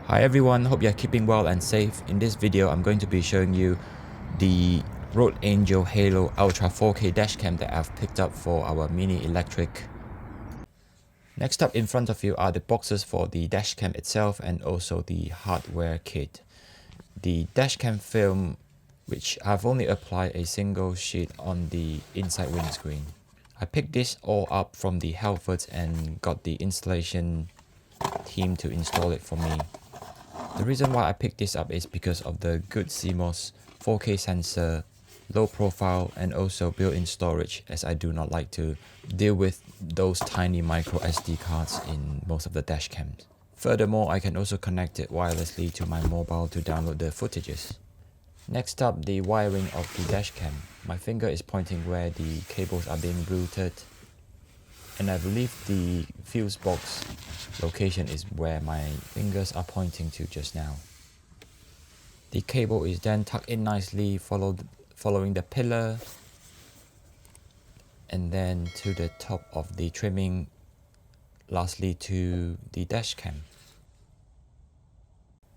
Hi everyone, hope you're keeping well and safe. In this video, I'm going to be showing you the Rode Angel Halo Ultra 4K dashcam that I've picked up for our mini electric. Next up in front of you are the boxes for the dashcam itself and also the hardware kit. The dashcam film, which I've only applied a single sheet on the inside windscreen. I picked this all up from the Halfords and got the installation team to install it for me. The reason why I picked this up is because of the good CMOS 4K sensor, low profile, and also built-in storage, as I do not like to deal with those tiny micro SD cards in most of the dashcams. Furthermore, I can also connect it wirelessly to my mobile to download the footages. Next up, the wiring of the dashcam. My finger is pointing where the cables are being routed, and I believe the fuse box location is where my fingers are pointing to just now. The cable is then tucked in nicely, following the pillar, and then to the top of the trimming, lastly to the dashcam.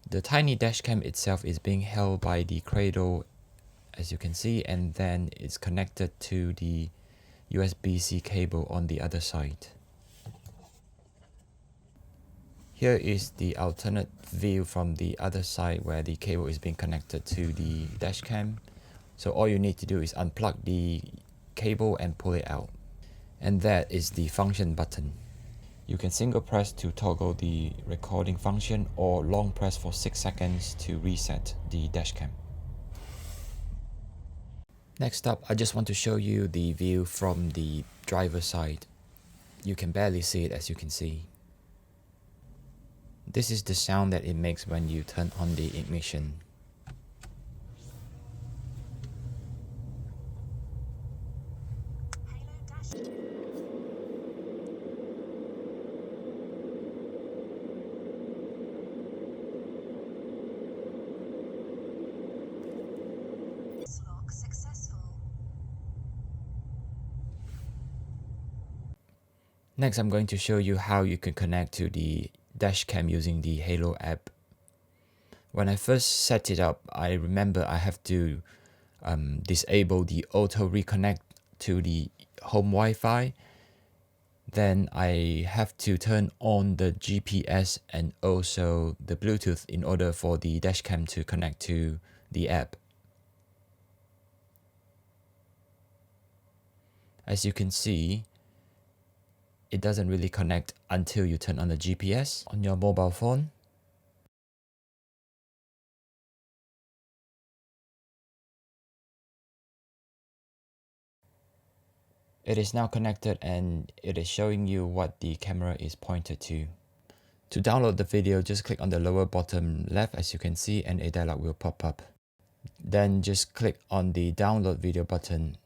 The tiny dashcam itself is being held by the cradle, as you can see, and then it's connected to the USB-C cable on the other side. Here is the alternate view from the other side where the cable is being connected to the dashcam. So all you need to do is unplug the cable and pull it out. And that is the function button. You can single press to toggle the recording function or long press for 6 seconds to reset the dashcam. Next up, I just want to show you the view from the driver's side. You can barely see it, as you can see. This is the sound that it makes when you turn on the ignition. Next, I'm going to show you how you can connect to the dashcam using the Halo app. When I first set it up, I remember I have to disable the auto reconnect to the home Wi-Fi. Then I have to turn on the GPS and also the Bluetooth in order for the dashcam to connect to the app. As you can see, it doesn't really connect until you turn on the GPS on your mobile phone. It is now connected and it is showing you what the camera is pointed to. To download the video, just click on the lower bottom left, as you can see, and a dialog will pop up. Then just click on the download video button.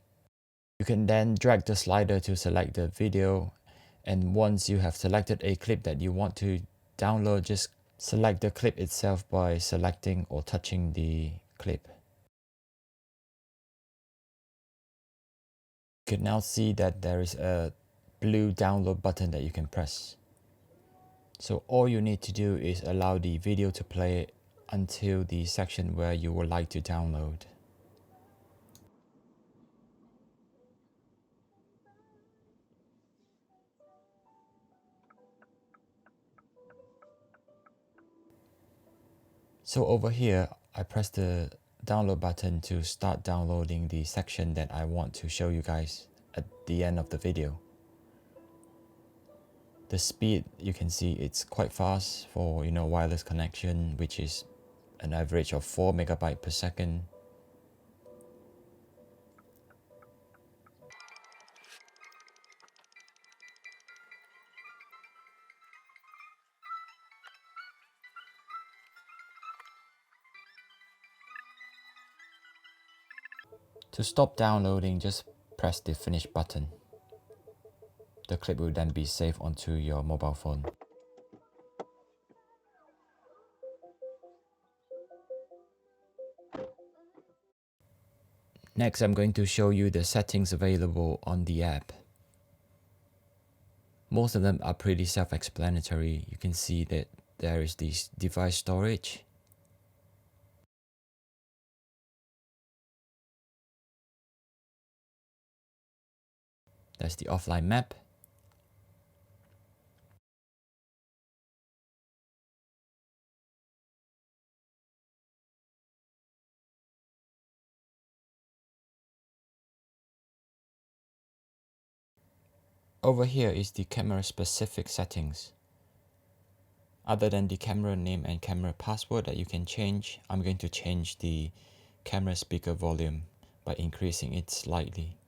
You can then drag the slider to select the video, and once you have selected a clip that you want to download, just select the clip itself by selecting or touching the clip. You can now see that there is a blue download button that you can press. So all you need to do is allow the video to play until the section where you would like to download. So over here, I press the download button to start downloading the section that I want to show you guys at the end of the video. The speed, you can see it's quite fast for wireless connection, which is an average of 4 megabytes per second. To stop downloading, just press the finish button. The clip will then be saved onto your mobile phone. Next, I'm going to show you the settings available on the app. Most of them are pretty self-explanatory. You can see that there is this device storage. That's the offline map. Over here is the camera specific settings. Other than the camera name and camera password that you can change, I'm going to change the camera speaker volume by increasing it slightly.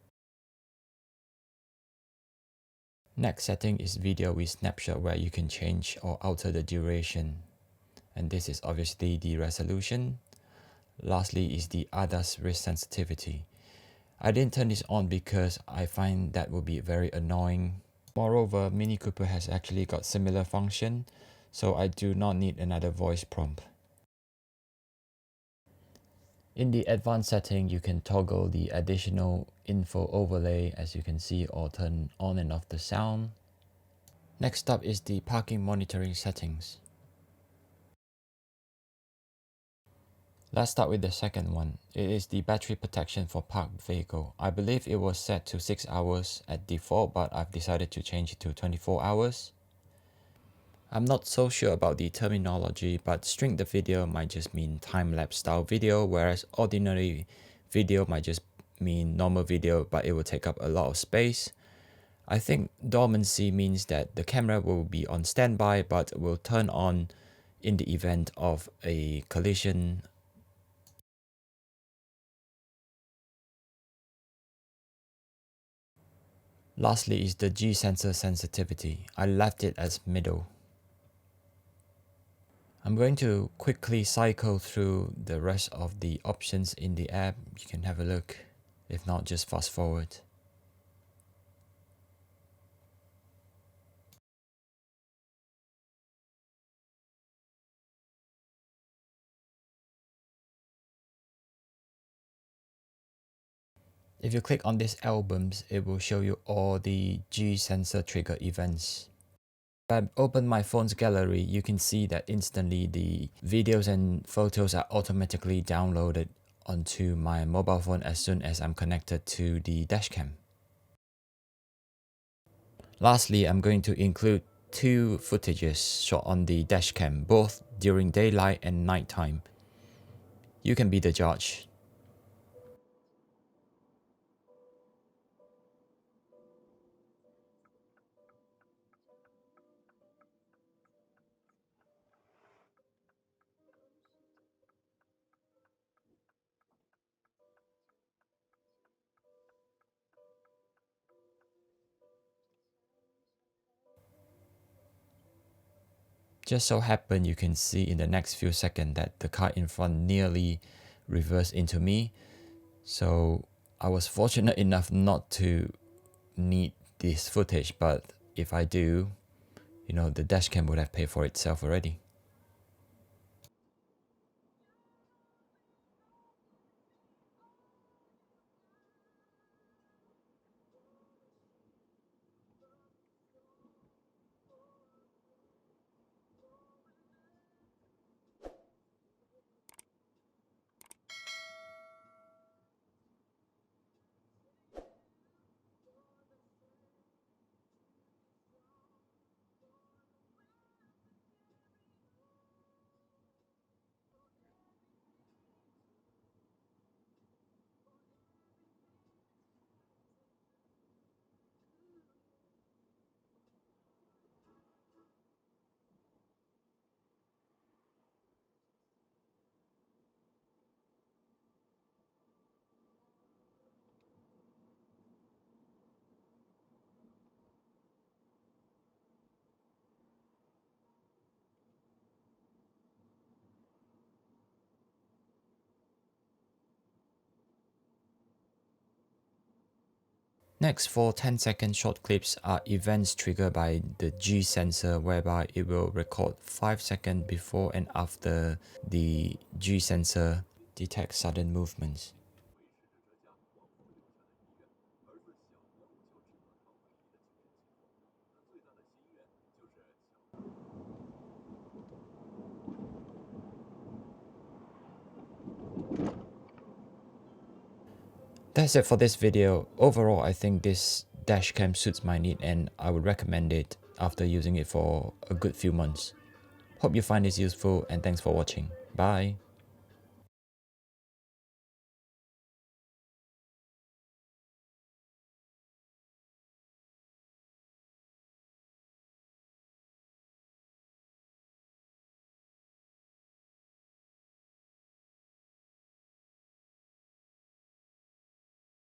Next setting is video with snapshot, where you can change or alter the duration. And this is obviously the resolution. Lastly is the ADAS risk sensitivity. I didn't turn this on because I find that would be very annoying. Moreover, Mini Cooper has actually got similar function, so I do not need another voice prompt. In the advanced setting, you can toggle the additional info overlay, as you can see, or turn on and off the sound. Next up is the parking monitoring settings. Let's start with the second one. It is the battery protection for parked vehicle. I believe it was set to 6 hours at default, but I've decided to change it to 24 hours. I'm not so sure about the terminology, but string the video might just mean time-lapse style video, whereas ordinary video might just mean normal video, but it will take up a lot of space. I think dormancy means that the camera will be on standby but will turn on in the event of a collision. Lastly is the G sensor sensitivity. I left it as middle. I'm going to quickly cycle through the rest of the options in the app. You can have a look. If not, just fast forward. If you click on these albums, it will show you all the G sensor trigger events. If I open my phone's gallery, you can see that instantly the videos and photos are automatically downloaded onto my mobile phone as soon as I'm connected to the dashcam. Lastly, I'm going to include two footages shot on the dashcam, both during daylight and nighttime. You can be the judge. Just so happen you can see in the next few seconds that the car in front nearly reversed into me. So I was fortunate enough not to need this footage, but if I do, the dashcam would have paid for itself already. Next, for 10-second short clips are events triggered by the G sensor, whereby it will record 5 seconds before and after the G sensor detects sudden movements. That's it for this video. Overall, I think this dashcam suits my need and I would recommend it after using it for a good few months. Hope you find this useful and thanks for watching. Bye.